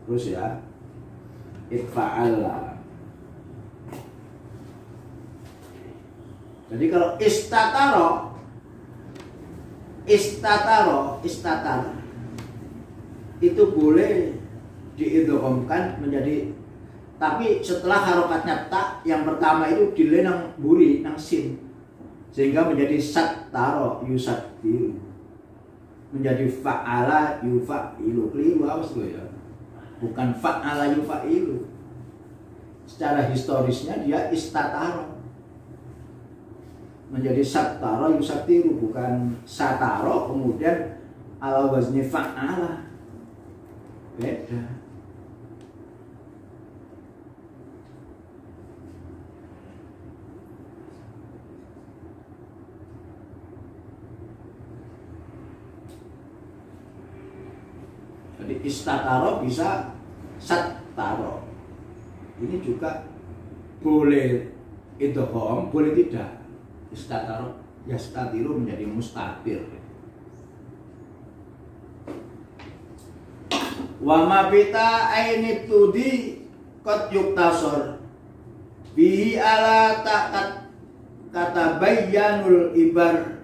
Terus ya, itfa'ala. Jadi kalau istatar itu boleh diidghamkan menjadi, tapi setelah harokatnya tak yang pertama itu dile nang buri nang sin, sehingga menjadi sattaro yusattiru, menjadi fa'ala yufa'ilu. Keliru awas lo ya, bukan fa'ala yufa'ilu. Secara historisnya dia istataro menjadi sattaro yusattiru, bukan sataro kemudian ala wazni fa'ala. Beda. Jadi istataro bisa sattaro. Ini juga boleh idgham, boleh tidak. Istataro yastatiru menjadi mustatir. Wa ma bita aini tudi qad yuktasor bihi ala taqat kata bayyanul ibar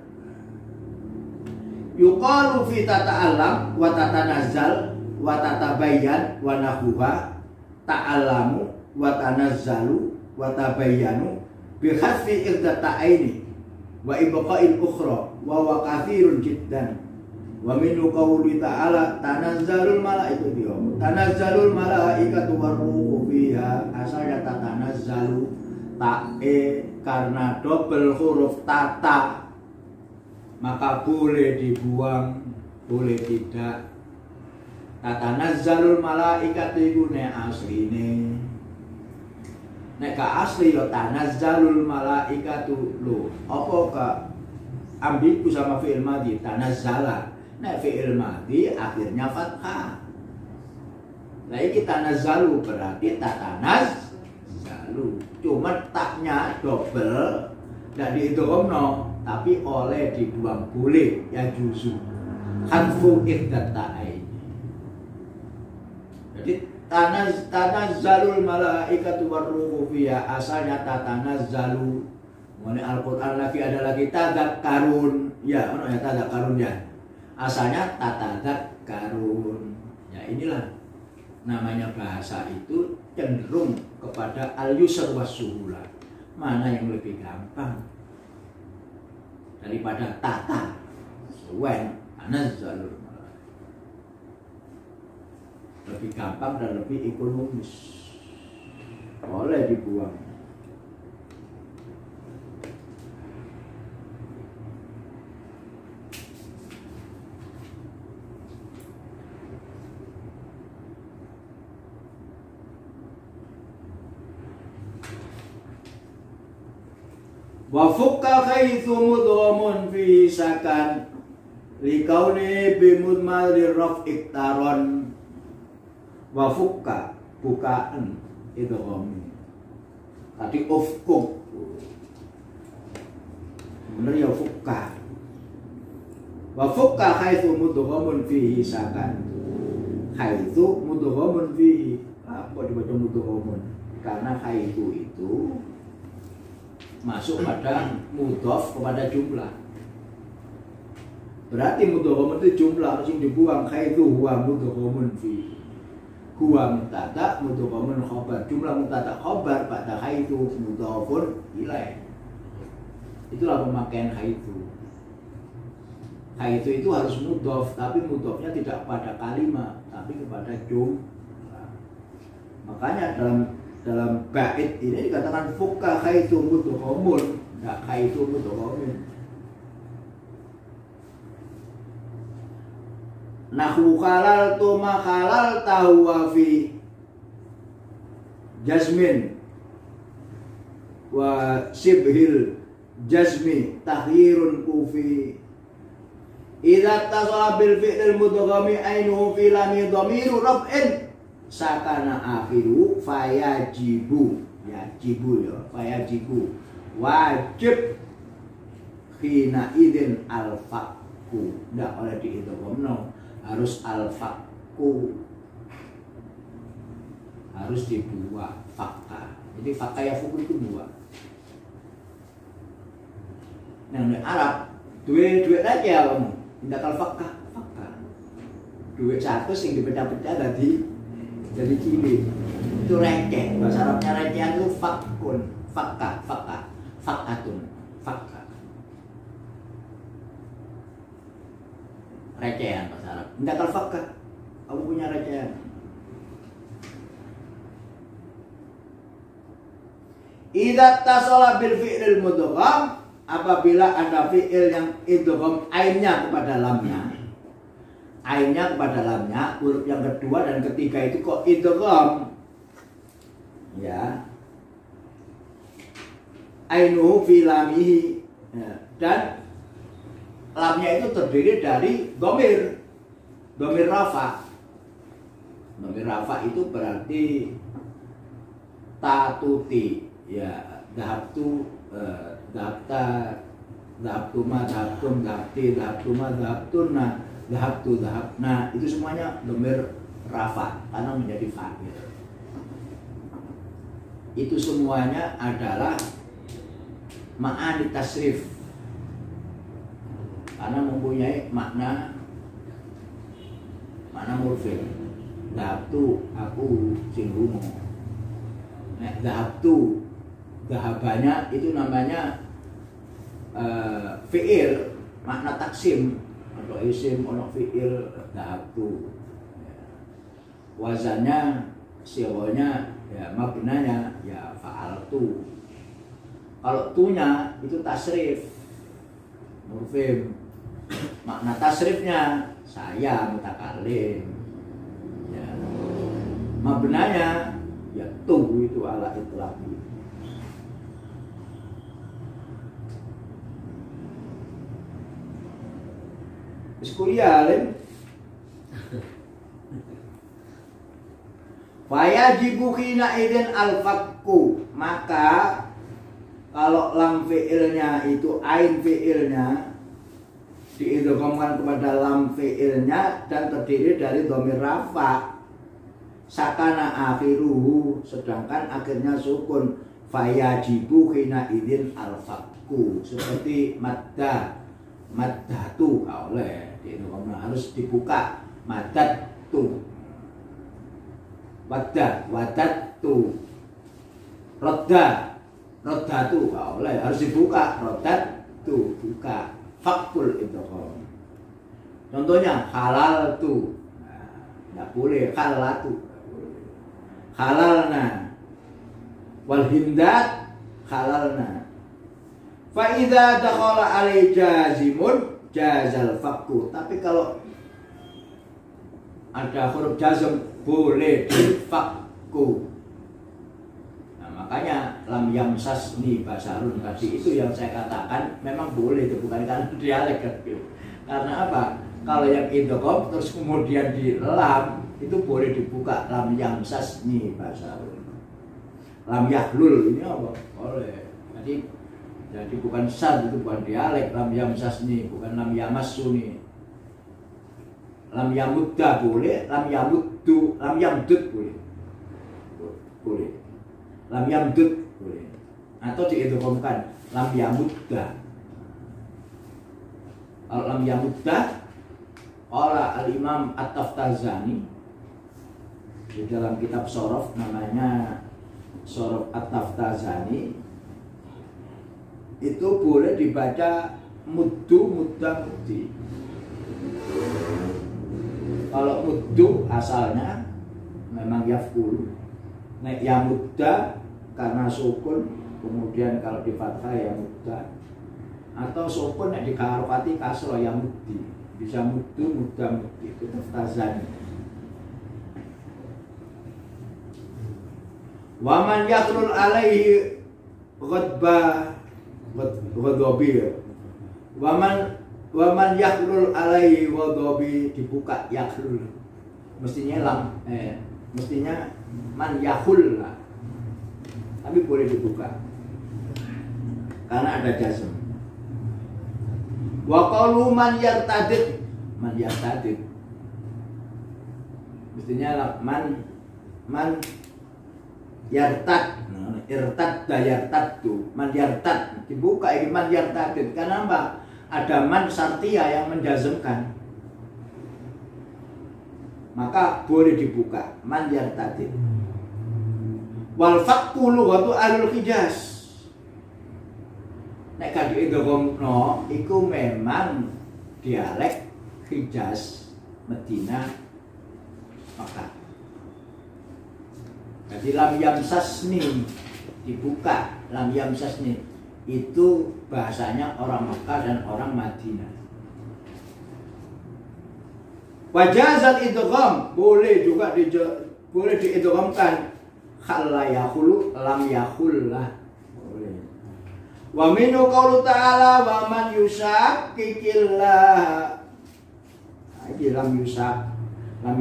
yuqalu fi tata'allam wa tatanazzal wa tatabayyan wa nahuha ta'allamu wa tanazzalu wa tabayyanu bi khaffi irdata aini wa ibqa'il ukhra wa wa kathirun jiddan. Wa minhu qawli ta'ala tanazzalul malaikatu tanazzalul malaikatu warruhu fiha. Asalnya tatanazzalu ta'e karena double huruf tata maka boleh dibuang, boleh tidak. Tatanazzalul malaikatu iku nek asline, nek ka asli ya tanazzalul malaikatu lho. Apa ka ambigu sama fi'il madhi tanazzala. Nah fi'il madhi akhirnya fathah. Nah ini tanazzalu berarti tatanazzalu. Cuma taknya double, tidak diidghamno, tapi oleh dibuang, boleh ya juzu. Khanfu ihdata'i. Jadi tanazzalul malaikatu warruhu fiha, asalnya tatanazzalu. Mulai Al-Qur'an lagi ada lagi tadzakkarun. Ya, ono ya tadzakkarun ya. Asalnya tatadzakkarun. Ya inilah namanya bahasa itu cenderung kepada al-yusr was-suhula. Mana yang lebih gampang daripada tata wen tanazzalul malaikatu. Lebih gampang dan lebih ekonomis. Boleh dibuang. Wa fukka khaitsu mudghamun fi sakan likauni bi mudmarir raf'i taron. Wa fukka bukaan idgham. Tadi ufkuk. Bener ya fukka. Wa fukka khaitsu mudghamun fihi sakan. Khaitsu mudghamun fihi. Apa dibaca mudghamun? Karena khaitsu itu masuk pada mudhof kepada jumlah. Berarti mudhof itu jumlah harus dibuang. Khaitsu huwa mudhomun fi. Huwa mubtada, mudhomun khabar. Jumlah mubtada khabar pada khaitsu mudhofun ilaih. Itulah pemakaian khaitsu. Khaitsu itu harus mudhof, tapi mudhofnya tidak pada kalimat, tapi kepada jumlah. Makanya dalam bait ini dikatakan fukka khaitsu mudghamun, enggak khaitsu mudghamin. Nahu khalal tu makhalal tahuwa fi jazmin wa sibhil jazmi takhirun kufi. Idza tasala bil fi'l mudghami ainuhu fi lam dhamiru raf'in sakana akhiru fayajibu, yajibu ya, fayajibu wajib khina idin al-fakku. Tidak oleh diidghamno, harus al-fakku. harus dibuat fakta. Jadi fakta yafuku itu buat. Yang Arab duit aja kamu, tidak kalau fakta. Duit satu sing dipecah-pecah jadi cilik. Itu receh. Bahasa Arabnya recehan itu fakun, fakatun. Recehan bahasa Arab. Tidak kalau fakta. Kamu punya recehan. Idza tasala bil fi'il mudgham, apabila ada fi'il yang idgham ainnya kepada lamnya. Ainnya kepada lamnya, huruf yang kedua dan ketiga itu kok idgham. Ya. Ainuhu fi lamihi. Ya. Dan lamnya itu terdiri dari dhamir. Dhamir rafa. Dhamir rafa itu berarti tatuti. Ya, dhahabtu, dhahabta, dhahabtuma, dhahabtum, dhahabti, dhahabtuma, dhahabtunna, dhahabtu, dhahabna. Itu semuanya dhamir rafa karena menjadi fa'il. Itu semuanya adalah ma'ani tasrif karena mempunyai makna murfil. Dhahabtu, aku sing lunga. Nek dhahabtu, dhahabanya itu namanya fi'il, makna taksim. Atau isim, ono fi'il, dhahabtu. Wazannya, sigonya, ya mabnanya, ya fa'altu. Kalau tunya itu tasrif, murfim. Makna tasrifnya saya mutakallim. Ya. Mabnanya ya tu itu ala itlaqi. Wis kuliah alim. Fayajibu hina idin al-fakku, maka kalau lam fi'ilnya itu ain fi'ilnya diidghamkan kepada lam fi'ilnya dan terdiri dari dhamir rafa sakana akhiruhu, sedangkan akhirnya sukun. Fayajibu hina idin al-fakku, seperti maddatu oleh diidghamkan harus dibuka maddatu. Wadatu, rodatu oleh harus dibuka, rodatu buka, fakul idgham. Contohnya halal tu, nggak boleh, halatu, halalna, wal hindat halalna. Fa idza dakhala alai jazimun jazal fakku. Tapi kalau ada huruf jazm boleh difakku. Nah, makanya lam yamsasni basarun tadi itu yang saya katakan memang boleh, itu bukan karena dialek kan. Karena apa? Kalau yang idgham terus kemudian di lam itu boleh dibuka, lam yamsasni basarun. Lam yahlul ini apa? Boleh. Jadi bukan sad, itu bukan dialek, lam yamsasni, bukan lam yamassuni. Lam yamudda boleh, lam yamuddu, lam yamdud boleh, lam yamdud boleh, atau diidghamkan lam yamudda. Kalau lam yamudda, qala al-Imam At-Taftazani di dalam kitab Shorof, namanya Shorof At-Taftazani, itu boleh dibaca muddu, mudda, muddi. Kalau muddu asalnya memang yaf'ul. Nek ya mudda karena sukun, kemudian kalau di fathah ya mudda. Atau sukun nek di harokati kasroh ya muddi. Bisa muddu, mudda, muddi. Itu Taftazani. Wa man yaqrul alaihi ghadabir. Wa man yahlul alaihi wa dhabi, dibuka yahlul. Mestinya lam mestinya man yahul lah. Tapi boleh dibuka. Karena ada jazm. Wa qalu man yartadid, mestinya man yartad, irtad dayartad tuh, man yartad dibuka ini man yartadid. Karena apa? Ada man syartiyah yang menjazmkan, maka boleh dibuka man yartadid. Wal fakku lughatu ahlul Hijaz. Nek kadhe idghamno iku memang dialek Hijaz, Madinah, Makkah. Jadi lam yamsasni dibuka, lam yamsasni itu bahasanya orang Makkah dan orang Madinah. Wajazat idgham boleh juga boleh diidghamkan khalla yakhulu lam yakhullah. Wa minhu qaulu ta'ala wa man yusakkikillah. Iki lam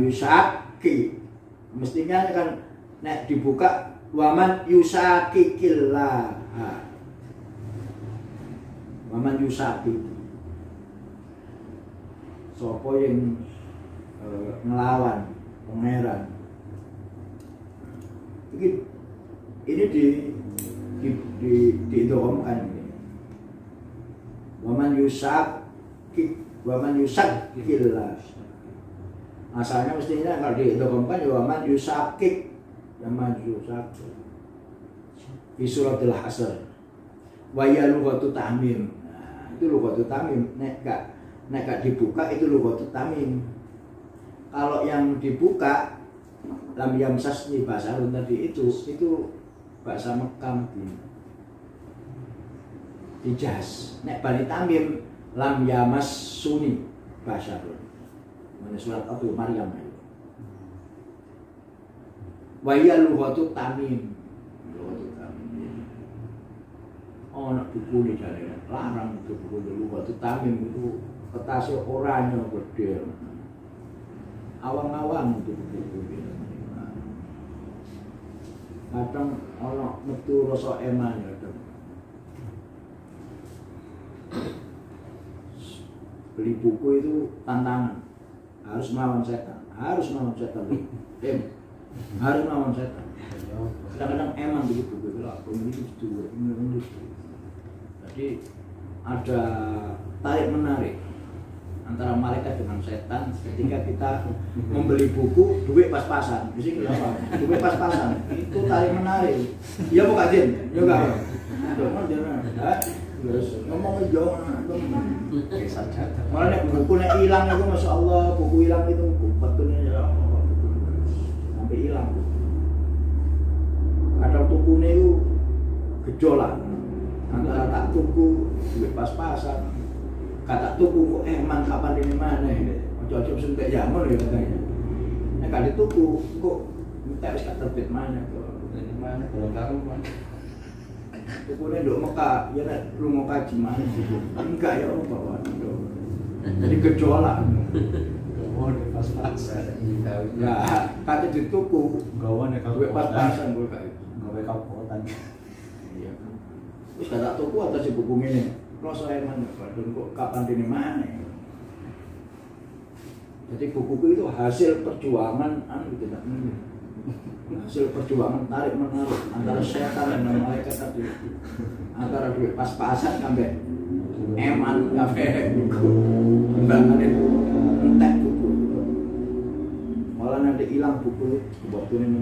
yusakki. Mestinya kan nek dibuka wa man yusakkikillah. Wa man yusakki. Sapa yang ngelawan pangeran. Ini diidghamkan ini. Waman yusakkillah. Asalnya mestinya kalau diidghamkan ya waman yusakkik. Waman yusakkik. Di suratul Hasr. Wa ya lughatu tamim. Nah, itu lughatu tamim. Nek gak dibuka itu lughatu tamim. Kalau yang dibuka lam yamsasni bahasa Arab tadi itu bahasa Mekah Madinah. Hijaz. Nek Bani Tamim lam yamassuni bahasa Arab. Mana surat Abu Maryam itu. Wa ya lughatu tamim. Lughatu tamim. Oh, nak buku ni jare larang itu buku lughatu tamim itu kertasnya oranye gede. Awang-awang itu buku. Kadang ana metu rasa eman ya. Beli buku itu tantangan, harus melawan setan, harus melawan setan. Harus melawan setan. Kadang-kadang eman begitu, aku memiliki itu. Jadi ada tarik menarik antara malaikat dengan setan ketika kita membeli buku, duit pas-pasan. Mesti kenapa? Duit pas-pasan. Itu tarik menarik. Iya bukan Jin? Ya enggak. Terus ngomong jauh. Malah nek buku nek hilang itu Masya Allah, buku hilang itu betulnya ya sampai hilang. Kadang tukunya itu gejolak antara tak tuku, duit pas-pasan. Kata tuku kok emang kapan ini mana ini cocok suntik jamur ya katanya. Nek kali tuku kok minta wis terbit mana kok mana kalau kamu mana tukune nduk Mekah ya nek lunga kaji mana enggak ya apa jadi gejolak pas-pasan ya kate dituku gawane duit pas-pasan kok gawe kapotan iya wis kata tuku atas buku ngene rasa eman padahal kok kapan ini mana. Jadi buku itu hasil perjuangan gitu tak hasil perjuangan tarik menarik antara setan dan malaikat tadi, antara duit pas-pasan sampai eman sampai buku enggak entek buku malah nanti hilang buku waktu ini.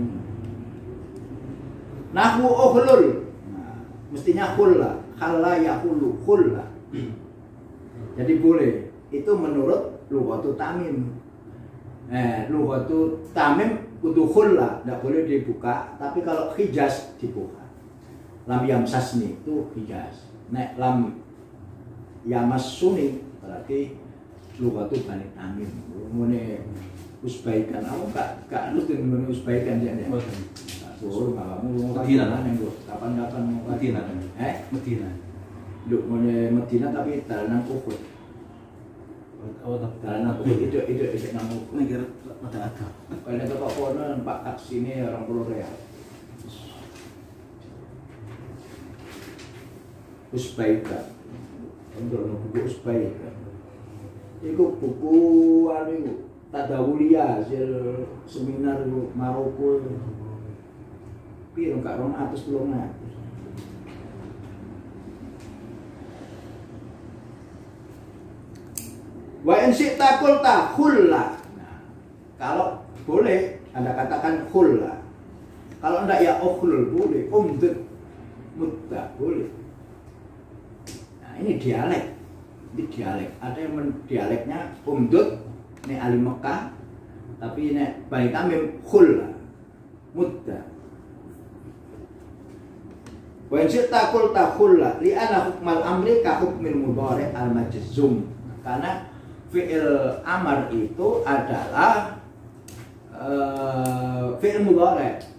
Nahwu ukhlul, mestinya khulla khalla yaqulu khulla. Jadi boleh itu menurut lughatu tamim. Lughatu tamim kudu khulla, enggak boleh dibuka, tapi kalau Hijaz dibuka. Lam yamsasni itu Hijaz. Nek lam yamassuni berarti lughatu Bani Tamim. Ngene usbaikan apa gak harus ngene usbaikan dia. Suruh kamu Medina nang kapan-kapan mau Medina. Medina. Nduk ngene Medina tapi dalan Uhud. Oh, dalan Uhud itu nang negara ada. Kalau ke Pak Pono Pak taksi ini orang Pulau Real. Usbaikan. Untuk buku Usbaikan. Iku buku anu tadawulia hasil seminar Maroko. piro gak 200 300. Wa in syi'ta qulta khulla. Nah, kalau boleh Anda katakan khulla. Kalau enggak ya ukhlul boleh, umdud mudda boleh. Nah, ini dialek. Ini dialek. Ada yang dialeknya umdud ini ahli Mekah, tapi ini Bani Tamim khulla mudda. Wa in syi'ta qulta khulla li'anna hukmal amri ka hukmil mudhari' al majzum. Karena fi'il amar itu adalah fi'il mudhari'.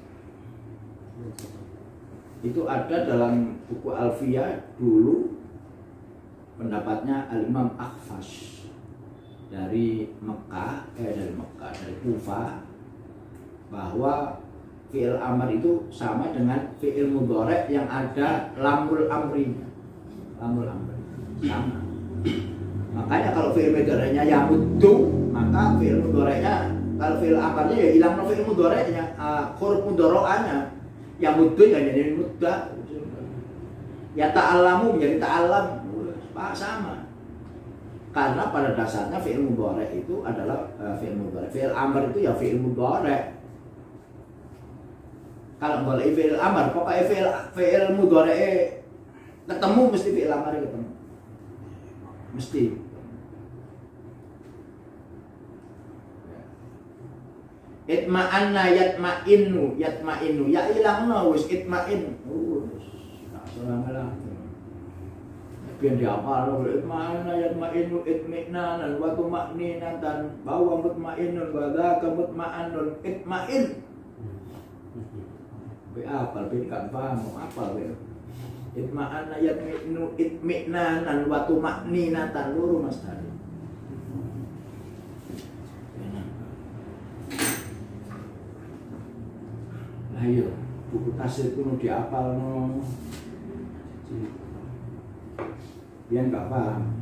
Itu ada dalam buku Alfiyah dulu, pendapatnya Al-Imam Akhfash dari Kufah, bahwa fi'il amar itu sama dengan fi'il mudhari' yang ada lamul amrinya. Lamul amri sama. Makanya kalau fi'il mudhari'nya yamuddu, maka fi'il mudhari'nya, kalau fi'il amarnya ya hilang fi'il mudhari'nya, huruf mudhari'anya. Yamuddu ya jadi mudda. Ya ta'allamu menjadi ta'allam. Sama. Karena pada dasarnya fi'il mudhari' itu adalah fi'il mudhari'. Fi'il amar itu ya fi'il mudhari'. Kalau boleh fi'il amar, pokoknya fi'il mudhari' ketemu mesti fi'il amar ketemu. Mesti. Itma'anna yatma'innu ya ilangno wis itma'in. Nah, salah. Biar dihafal itma'anna yatma'innu itmi'nanan wa tuma'ninatan bahwa mutma'innun wa dzaka mutma'annun itma'in. Be apal be kan paham apa be. Itma'anna yatma'innu itmi'nanan wa tuma'ninatan luru Mas tadi. Ayo, buku tasir itu mau diapal no. Biar nggak paham.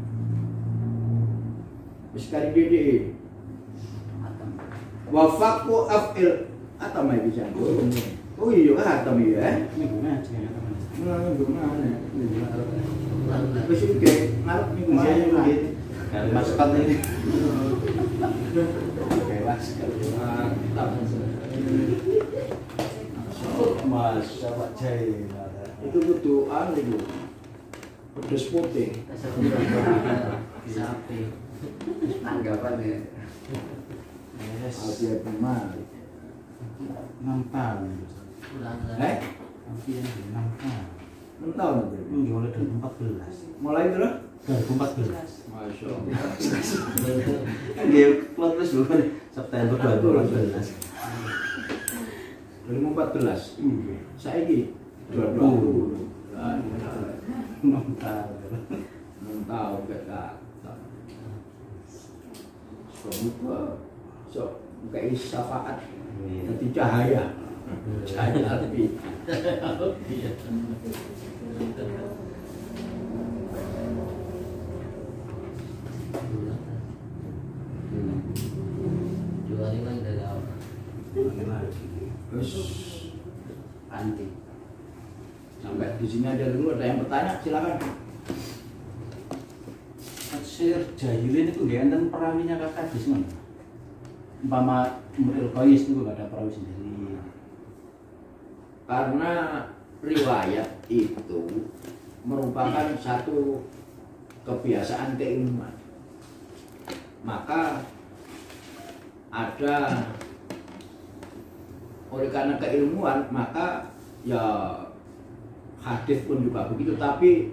Sekali dede. Wafaku afil atau mai bisa. Oh iya atau ya. Minggu mana? Besok ke ngarep minggu mana gitu. Masukkan ini. Kelas Mas, Pak Jai. Itu berdoa itu. Pedes putih. Sapi. Anggapan ya. Yes. Alfiah benar. 6 tahun. Alfiah 6 tahun. 6 tahun berarti. Mulai dari 2014. Mulai berapa? 2014. Masya Allah. Kan dia plot terus bukan September 2014. 2014. Saya ini 2020. 6 tahun kata. So kayak syafaat jadi cahaya. Cahaya lebih. Jual ini dari awal. Terus anti. Sampai di sini ada dulu, ada yang bertanya, silakan. Tafsir Jahilin itu dia enten perawinya kakak di sini. Umpama Imrul Qais itu gak ada perawi sendiri. Karena riwayat itu merupakan satu kebiasaan keilmuan. Maka ada, oleh karena keilmuan, maka ya hadis pun juga begitu, tapi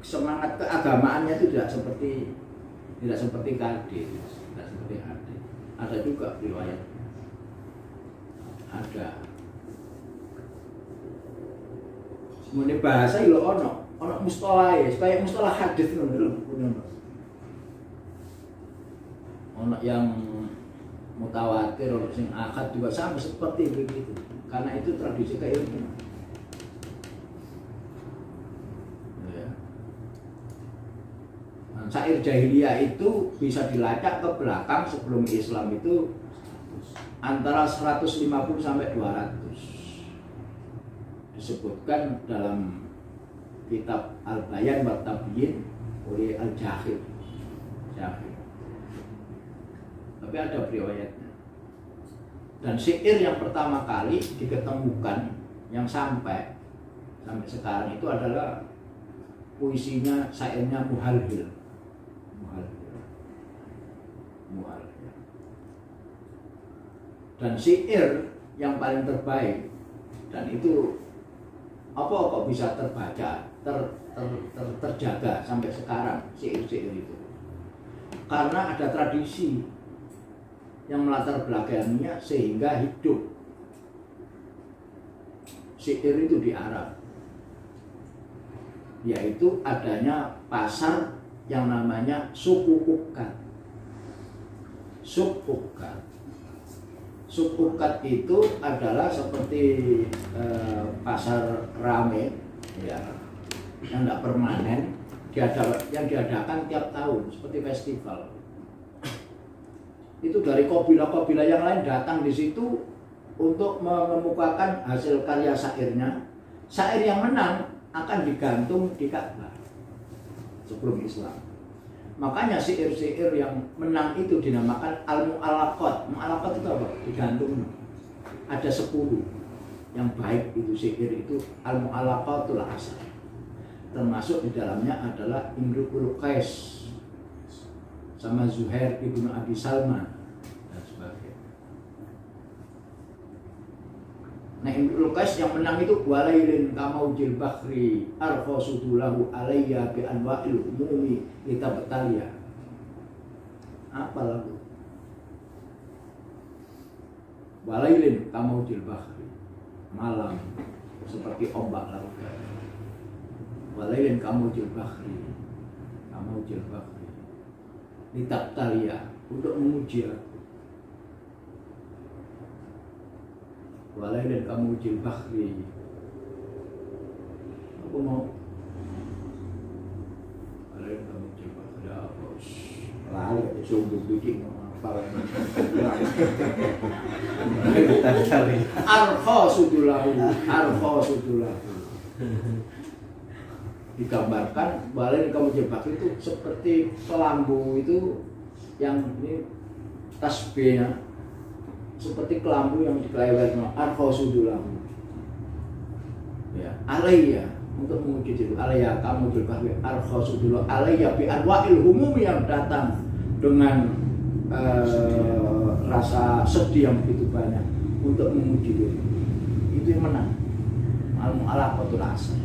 semangat keagamaannya itu tidak seperti hadis, tidak seperti hadis. Ada juga riwayat, ada. Mune bahasa itu ono mustalah ya, kayak mustalah hadis ngono. Ono yang mutawatir, ono sing akad juga sama seperti begitu. Karena itu tradisi keilmuan. Syair jahiliyah itu bisa dilacak ke belakang sebelum Islam itu antara 150 sampai 200. disebutkan dalam kitab Al-Bayan wa Tabyin oleh Al-Jahid. Tapi ada riwayatnya. Dan syair yang pertama kali diketemukan yang sampai sekarang itu adalah puisinya, syairnya Muhalhil. Dan syair yang paling terbaik dan itu apa kok bisa terbaca, terjaga sampai sekarang syair-syair itu, karena ada tradisi yang melatar belakanginya sehingga hidup syair itu di Arab, yaitu adanya pasar yang namanya suku ukat. Suku ukat itu adalah seperti pasar rame ya, yang tidak permanen, yang diadakan tiap tahun seperti festival. Itu dari kabilah-kabilah yang lain datang di situ untuk mengemukakan hasil karya syairnya. Syair yang menang akan digantung di Ka'bah sebelum Islam. Makanya syair-syair yang menang itu dinamakan al-mu'allaqat. Mu'allaqat itu apa? Digantung. Ada 10 yang baik itu syair itu al-mu'allaqatul asar. Termasuk di dalamnya adalah Imru'ul Qais sama Zuhair ibnu Abi Salman dan sebagainya. Nah, Imru'ul Qais yang menang itu walailin kamaujil bakhri arqasudulahu alayya bi anwa'il umumi litabtalia. Apa lagu? Walailin kamaujil bakhri, malam seperti ombak lautan. Walailin kamaujil bakhri litabtalia, untuk menguji aku. Walailin kamaujil bakhri, aku mau walailin kamaujil bakhri apa? Lalu sungguh bikin apa? Arqasudulahu digambarkan walailin kamaujil bakhri itu seperti kelambu itu yang ini tasbihnya seperti kelambu yang dikelewet arqasudulahu ya alayya, untuk menguji diri alayya kamaujil bakhri arqasudulahu alayya bi anwa'il humumi, yang datang dengan rasa sedih yang begitu banyak untuk menguji diri. Itu yang menang al-mu'allaqatul asar.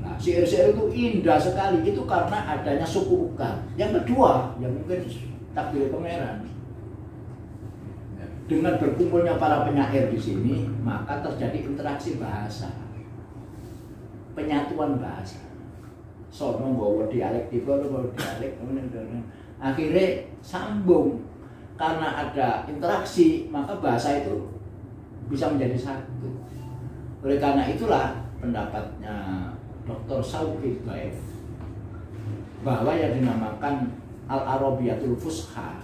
Nah, syair-syair itu indah sekali itu karena adanya suku ukat. Yang kedua, yang mungkin takdir pangeran, dengan berkumpulnya para penyair di sini, maka terjadi interaksi bahasa, penyatuan bahasa. Sono bawa dialek, akhirnya sambung karena ada interaksi, maka bahasa itu bisa menjadi satu. Oleh karena itulah pendapatnya Dr. Sauki Baif bahwa yang dinamakan Al-Arabiyatul Fusha,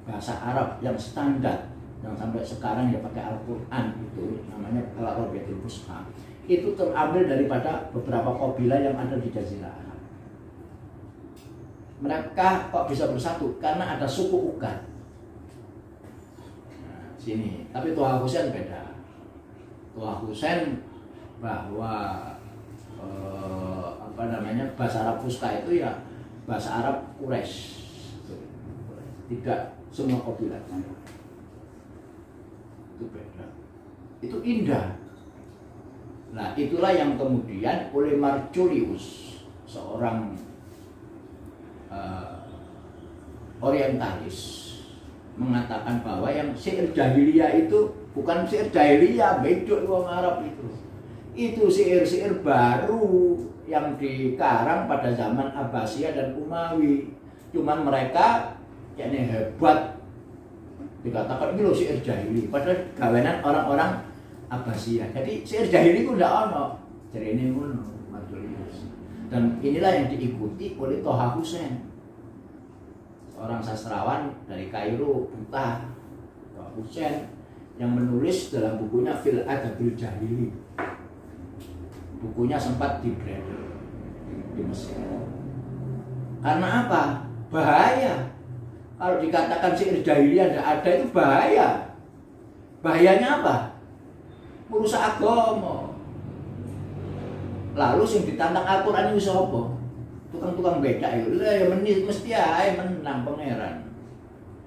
bahasa Arab yang standar yang sampai sekarang ya pakai Al-Quran, itu namanya Al-Arabiyatul Fusha, itu terambil daripada beberapa kabilah yang ada di Jazirah Arab. Mereka kok bisa bersatu? Karena ada suku ukat. Nah, sini. Tapi Toha Husain beda. Toha Husain bahwa bahasa Arab Fusha itu ya bahasa Arab Quraisy. Tidak semua kabilah. Itu beda. Itu indah. Nah, itulah yang kemudian oleh Marculius, seorang orientalis, mengatakan bahwa yang syair jahiliyah itu bukan syair jahiliyah, bedok wong Arab itu. Itu syair-syair baru yang dikarang pada zaman Abbasiyah dan Umawi. Cuman mereka yakni hebat, dikatakan ini loh syair jahili, padahal gawenan orang-orang Abbasiyah. Jadi syair jahili itu tidak ono. Jadi ini dan inilah yang diikuti oleh Toha Husain, seorang sastrawan dari Kairo, Buta. Toha Husain yang menulis dalam bukunya Fil Adabil Jahili. Bukunya sempat di-branded di Mesir. Karena apa? Bahaya. Kalau dikatakan sihir jahiliyah tidak ada itu bahaya. Bahayanya apa? Merusak agama. Lalu sing ditantang Al-Qur'an itu sapa? Tukang-tukang becak itu. Lah ya mesti ae menang pangeran.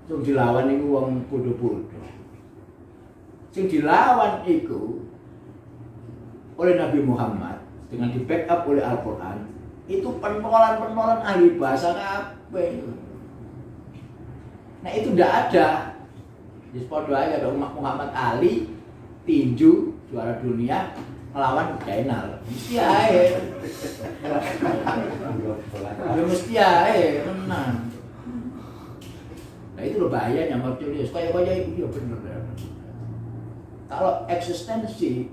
Sing dilawan iku wong bodho-bodho. Sing dilawan iku oleh Nabi Muhammad dengan di-backup oleh Al-Qur'an, itu pentolan-pentolan ahli bahasa kabeh. Nah itu tidak ada. Di podo aja ada Muhammad Ali tinju juara dunia melawan Zainal. Mesti ae. Ya mesti ae menang. Nah itu loh bahayanya Marcelius. Kayak itu ya bener ya. Kalau eksistensi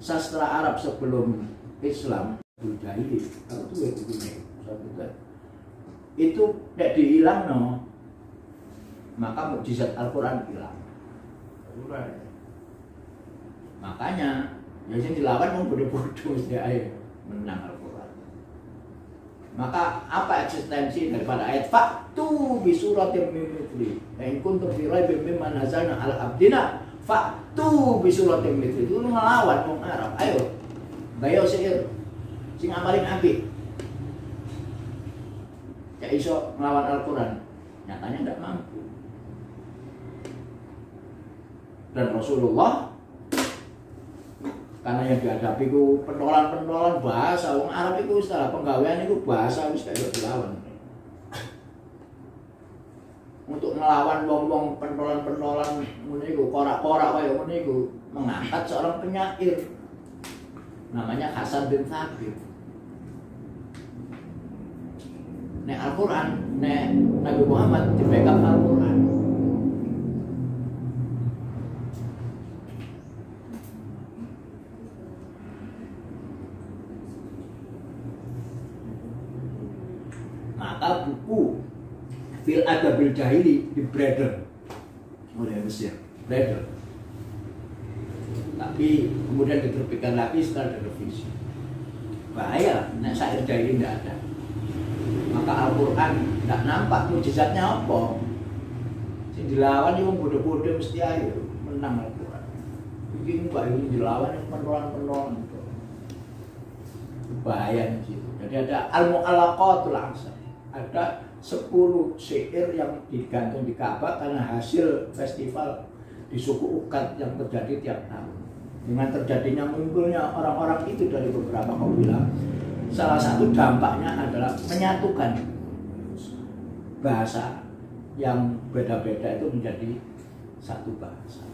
sastra Arab sebelum Islam Jahili, kalau itu itu tidak dihilang no, maka mukjizat Al-Quran hilang. Makanya yang dilawan mau bodoh-bodoh mesti menang Al-Quran. Maka apa eksistensi daripada ayat faktu bi suratin min mithli in kuntum fi raibin mimma nazalna ala abdina faktu bi suratin min mithli. Itu ngelawan wong Arab. Ayo gayo sihir sing amalin apik. Ya iso ngelawan Al-Quran. Nyatanya tidak mampu. Dan Rasulullah karena yang dihadapi itu pentolan-pentolan bahasa wong Arab itu setelah penggawean itu bahasa wis kaya dilawan. Untuk melawan wong-wong pentolan-pentolan ngene iku, korak-korak kaya ngene iku, mengangkat seorang penyair namanya Hasan bin Thabit. Nek Al-Quran, nek Nabi Muhammad dipegang Al-Quran. Maka buku Fil Adabil Jahili di-branded oleh Mesir, branded. Tapi kemudian diterbitkan lagi setelah direvisi. Bahaya, nek syair jahili tidak ada. Maka Al-Quran tidak nampak mujizatnya apa. Sing dilawan itu bodoh-bodoh mesti ayo menang Al-Quran. Begini Pak, ini dilawan yang pentolan-pentolan itu. Bahaya di situ. Jadi ada al-mu'allaqatul ansar. Ada 10 syair yang digantung di Ka'bah karena hasil festival di suku Uqad yang terjadi tiap tahun. Dengan terjadinya munculnya orang-orang itu dari beberapa kabilah, salah satu dampaknya adalah menyatukan bahasa yang beda-beda itu menjadi satu bahasa.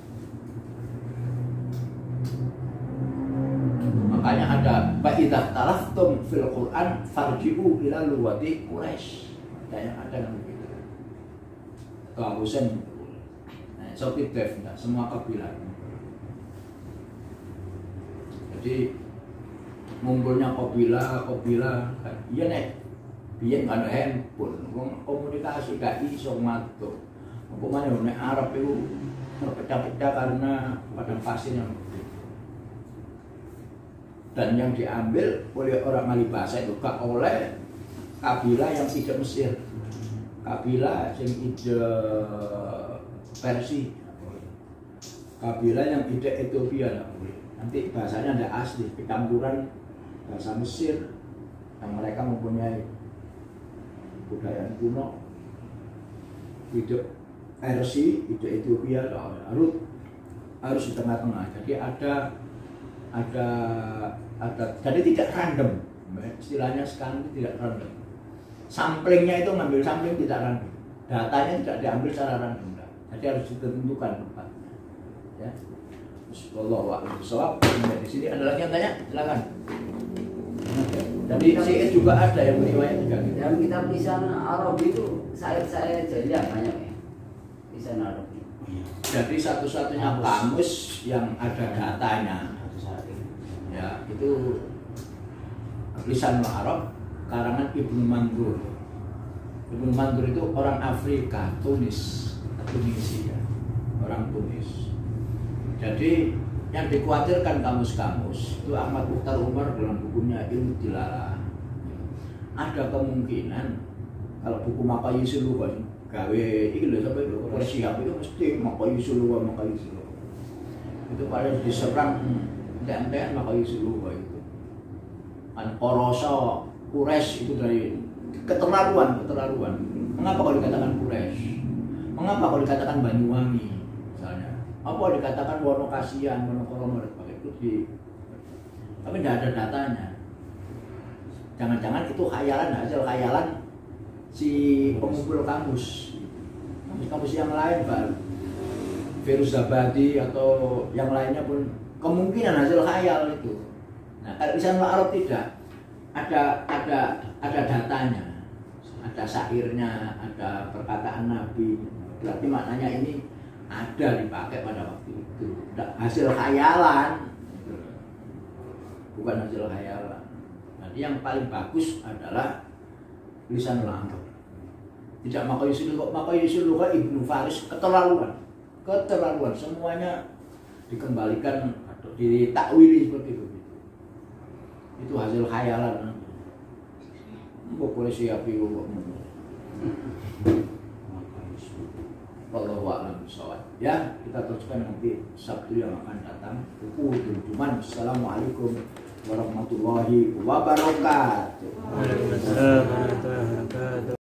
Makanya ada ba'idah talaftum fil Quran farji'u ila luwati Quraisy. Ada yang begitu. Keharusan Sophie Dev, semua kabilah. Jadi ngumpulnya kabilah, iya nek, biyen nggak ada handphone, komunikasi gak iso ngatur. Apa nek Arab itu terpecah-pecah karena padang pasir yang begitu. Dan yang diambil oleh orang ahli bahasa itu gak oleh kabilah yang tidak Mesir, kabilah yang tidak Persia, kabilah yang tidak Ethiopia tidak boleh. Nanti bahasanya ada asli, campuran bahasa Mesir yang mereka mempunyai budaya kuno, tidak Persia, tidak Ethiopia, harus di tengah-tengah. Jadi ada jadi tidak random, istilahnya sekarang itu tidak random. Samplingnya itu ngambil sampling tidak random, datanya tidak diambil secara random, jadi harus ditentukan tempatnya. Ya. Wallahu a'lam bishawab. Di sini ada lagi yang tanya, silakan. Jadi syair juga ada yang beriwayat juga. Dalam kitab lisan Arab itu syair-syair jahiliyah banyak ya. Lisan Arab. Jadi satu-satunya kamus yang ada datanya. Ya, itu lisan Arab karangan Ibnu Mandur. Ibnu Mandur itu orang Afrika, Tunisia, orang Tunis. Jadi yang dikhawatirkan kamus-kamus itu Ahmad Mukhtar Umar dalam bukunya Ilmu Dilalah, ada kemungkinan kalau buku Maqayisul Lugha gawe iki lho sampai itu oleh siap itu mesti Maqayisul Lugha itu pada diserang entek-entekan Maqayisul Lugha itu kan Qoroso Quraisy itu dari keterlaluan. Mengapa kalau dikatakan Quraisy? Mengapa kalau dikatakan Banyuwangi misalnya? Apa dikatakan Wonokasian, Wonokromo dan sebagainya itu tapi tidak ada datanya. Jangan-jangan itu hasil khayalan si pengumpul kamus yang lain, Pak Firuzabadi atau yang lainnya pun kemungkinan hasil khayal itu. Nah, kalau lisanul Arab tidak ada datanya, ada syairnya, ada perkataan Nabi. Berarti maknanya ini ada dipakai pada waktu itu. Hasil khayalan, bukan hasil khayalan. Jadi yang paling bagus adalah lisanul Arab. Tidak Maqayisul Lugha Ibnu Faris keterlaluan, semuanya dikembalikan atau ditakwili seperti itu. Itu hasil khayalan. Boleh siap itu. Wallahu a'lam bishawab. Ya, kita teruskan nanti Sabtu yang akan datang. Cuman Assalamualaikum warahmatullahi wabarakatuh. Waalaikumsalam warahmatullahi wabarakatuh.